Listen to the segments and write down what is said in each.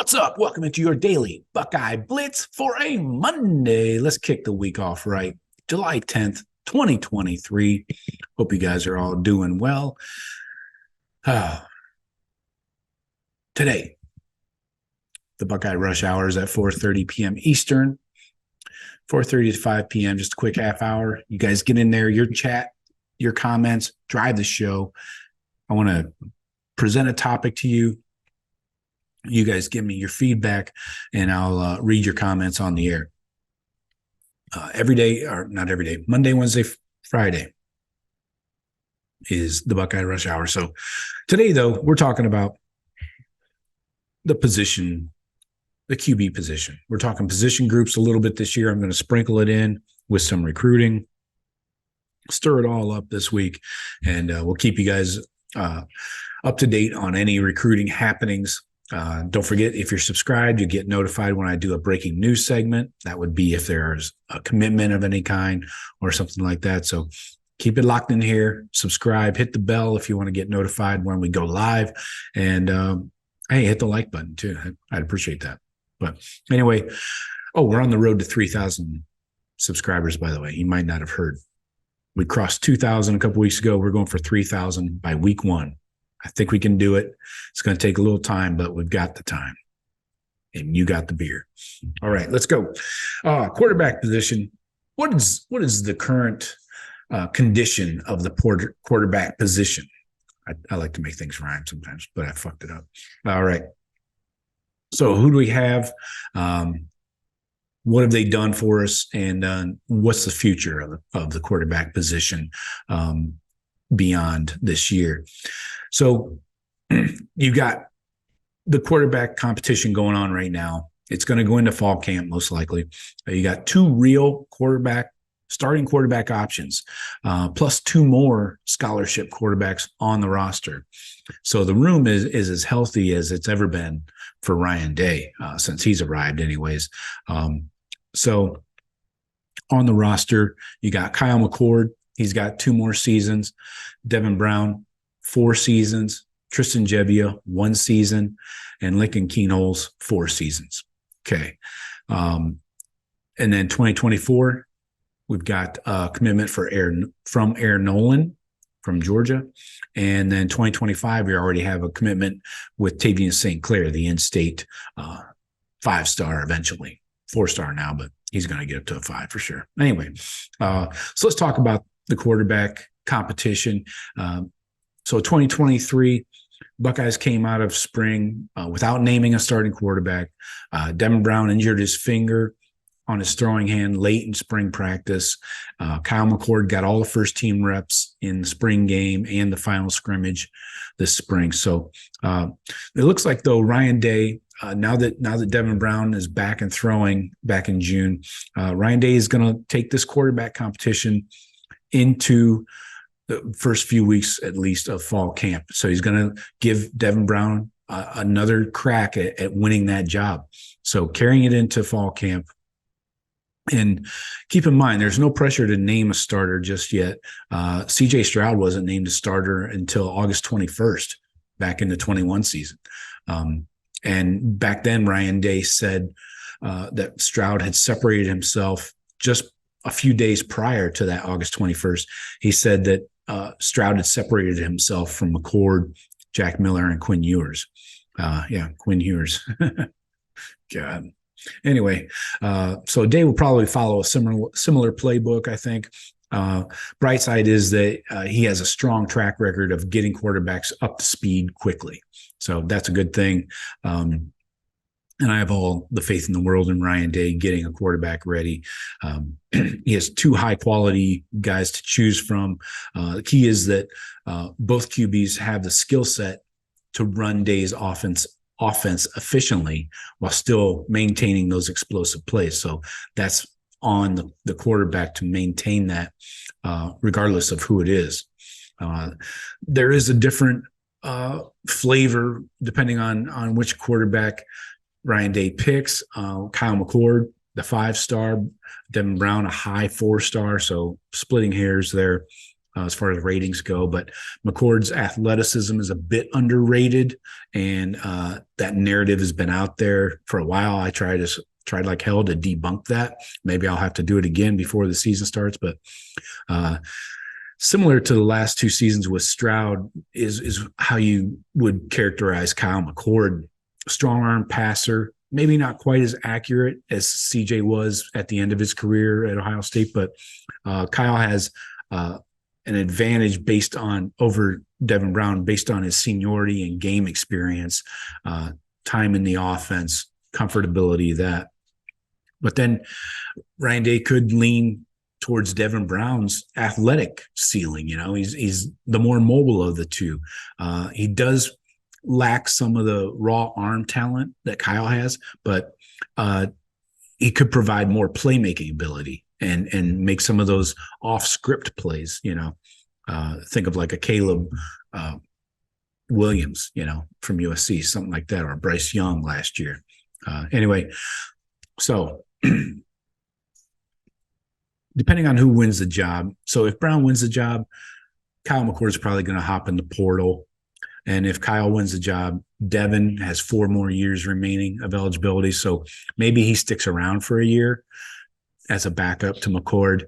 What's up? Welcome into your Daily Buckeye Blitz for a Monday. Let's kick the week off right. July 10th, 2023. Hope you guys are all doing well. Today, the Buckeye Rush Hour is at 4:30 p.m. Eastern, 4:30 to 5 p.m., just a quick half hour. You guys get in there, your chat, your comments, drive the show. I want to present a topic to you. You guys give me your feedback, and I'll read your comments on the air. Every day, or not every day, Monday, Wednesday, Friday is the Buckeye Rush Hour. So today, though, we're talking about the position, the QB position. We're talking position groups a little bit this year. I'm going to sprinkle it in with some recruiting, stir it all up this week, and we'll keep you guys up to date on any recruiting happenings. Don't forget, if you're subscribed, you get notified when I do a breaking news segment. That would be if there's a commitment of any kind or something like that. So keep it locked in here, subscribe, hit the bell if you want to get notified when we go live. And hey, hit the like button too. I'd appreciate that. But anyway, we're on the road to 3,000 subscribers, by the way. You might not have heard. We crossed 2,000 a couple weeks ago. We're going for 3,000 by week 1. I think we can do it. It's going to take a little time, but we've got the time. And you got the beer. All right, let's go. Quarterback position. What is the current condition of the quarterback position? I like to make things rhyme sometimes, but I fucked it up. All right. So who do we have? What have they done for us? And what's the future of the quarterback position beyond this year? So you got the quarterback competition going on right now. It's going to go into fall camp, most likely. You got 2 real starting quarterback options, plus 2 more scholarship quarterbacks on the roster. So the room is as healthy as it's ever been for Ryan Day since he's arrived anyways. So on the roster, you got Kyle McCord. He's got 2 more seasons. Devin Brown, 4 seasons. Tristan Gebbia, 1 season. And Lincoln Keenholz, 4 seasons. Okay. And then 2024, we've got a commitment from Aaron Nolan from Georgia. And then 2025, we already have a commitment with Tavian St. Clair, the in-state 5-star eventually. 4-star now, but he's going to get up to a 5 for sure. Anyway, so let's talk about the quarterback competition. So 2023, Buckeyes came out of spring without naming a starting quarterback. Devin Brown injured his finger on his throwing hand late in spring practice. Kyle McCord got all the first-team reps in the spring game and the final scrimmage this spring. So it looks like, though, Ryan Day, now that Devin Brown is back and throwing back in June, Ryan Day is going to take this quarterback competition into the first few weeks, at least, of fall camp. So he's going to give Devin Brown another crack at winning that job. So carrying it into fall camp. And keep in mind, there's no pressure to name a starter just yet. C.J. Stroud wasn't named a starter until August 21st, back in the 21 season. And back then, Ryan Day said that Stroud had separated himself just a few days prior to that August 21st. He said that Stroud had separated himself from McCord, Jack Miller, and Quinn Ewers. Quinn Ewers. God. Anyway, so Day will probably follow a similar playbook, I think. Bright side is that he has a strong track record of getting quarterbacks up to speed quickly. So that's a good thing. And I have all the faith in the world in Ryan Day getting a quarterback ready. He has 2 high-quality guys to choose from. The key is that both QBs have the skill set to run Day's offense efficiently while still maintaining those explosive plays. So that's on the quarterback to maintain that regardless of who it is. There is a different flavor depending on which quarterback Ryan Day picks. Kyle McCord, the 5-star, Devin Brown, a high 4-star. So splitting hairs there. as far as ratings go. But McCord's athleticism is a bit underrated, and that narrative has been out there for a while. I tried like hell to debunk that. Maybe I'll have to do it again before the season starts. But similar to the last two seasons with Stroud is how you would characterize Kyle McCord. Strong arm passer, maybe not quite as accurate as CJ was at the end of his career at Ohio State, but Kyle has an advantage based on over Devin Brown based on his seniority and game experience, time in the offense, comfortability, that. But then Ryan Day could lean towards Devin Brown's athletic ceiling. He's the more mobile of the two. He does lack some of the raw arm talent that Kyle has, but he could provide more playmaking ability and make some of those off script plays. Think of like a Caleb Williams, from USC, something like that, or Bryce Young last year. Anyway, so depending on who wins the job. So if Brown wins the job, Kyle McCord is probably going to hop in the portal. And if Kyle wins the job, Devin has 4 more years remaining of eligibility. So maybe he sticks around for a year as a backup to McCord.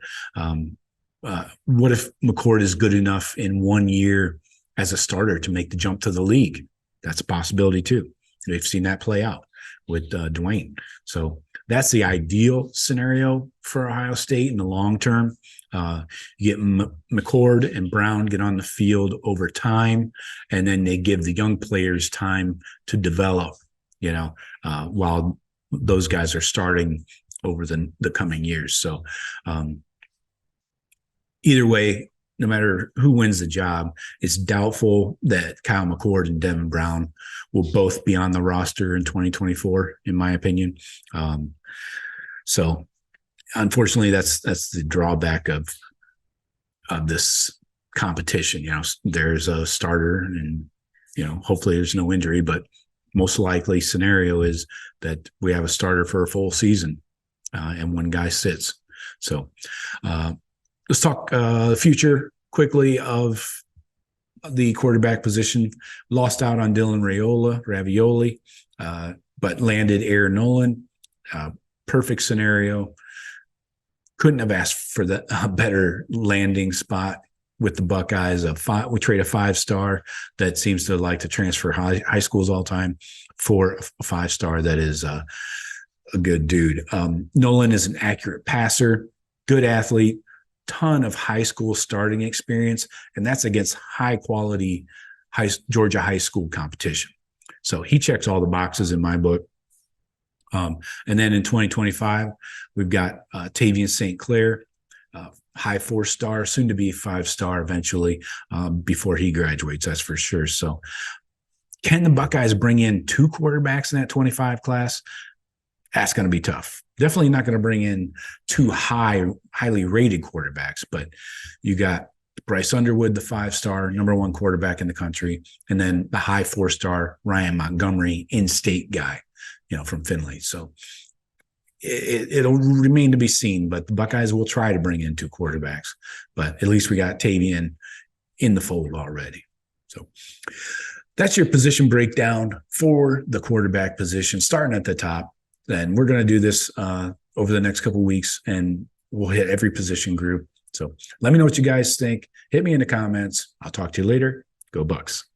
What if McCord is good enough in 1 year as a starter to make the jump to the league? That's a possibility too. We've seen that play out with Dwayne. So that's the ideal scenario for Ohio State in the long term. You get McCord and Brown get on the field over time, and then they give the young players time to develop, while those guys are starting over the coming years. So either way, no matter who wins the job, it's doubtful that Kyle McCord and Devin Brown will both be on the roster in 2024, in my opinion. So unfortunately, that's the drawback of this competition. There's a starter, and hopefully there's no injury, but most likely scenario is that we have a starter for a full season, and one guy sits. So let's talk the future quickly of the quarterback position. Lost out on Dylan Ravioli, but landed Aaron Nolan. Perfect scenario. Couldn't have asked for a better landing spot with the Buckeyes. We trade a 5-star that seems to like to transfer high schools all the time for a 5-star that is a good dude. Nolan is an accurate passer, good athlete, ton of high school starting experience, and that's against high-quality Georgia high school competition. So he checks all the boxes in my book. And then in 2025, we've got Tavian St. Clair, high 4-star, soon to be 5-star eventually, before he graduates, that's for sure. So can the Buckeyes bring in 2 quarterbacks in that 25 class? That's going to be tough. Definitely not going to bring in 2 highly rated quarterbacks, but you got Bryce Underwood, the 5-star, number 1 quarterback in the country, and then the high 4-star Ryan Montgomery, in-state guy, from Finley. So it'll remain to be seen, but the Buckeyes will try to bring in 2 quarterbacks, but at least we got Tavian in the fold already. So that's your position breakdown for the quarterback position, starting at the top. Then we're going to do this over the next couple of weeks, and we'll hit every position group. So let me know what you guys think. Hit me in the comments. I'll talk to you later. Go Bucks.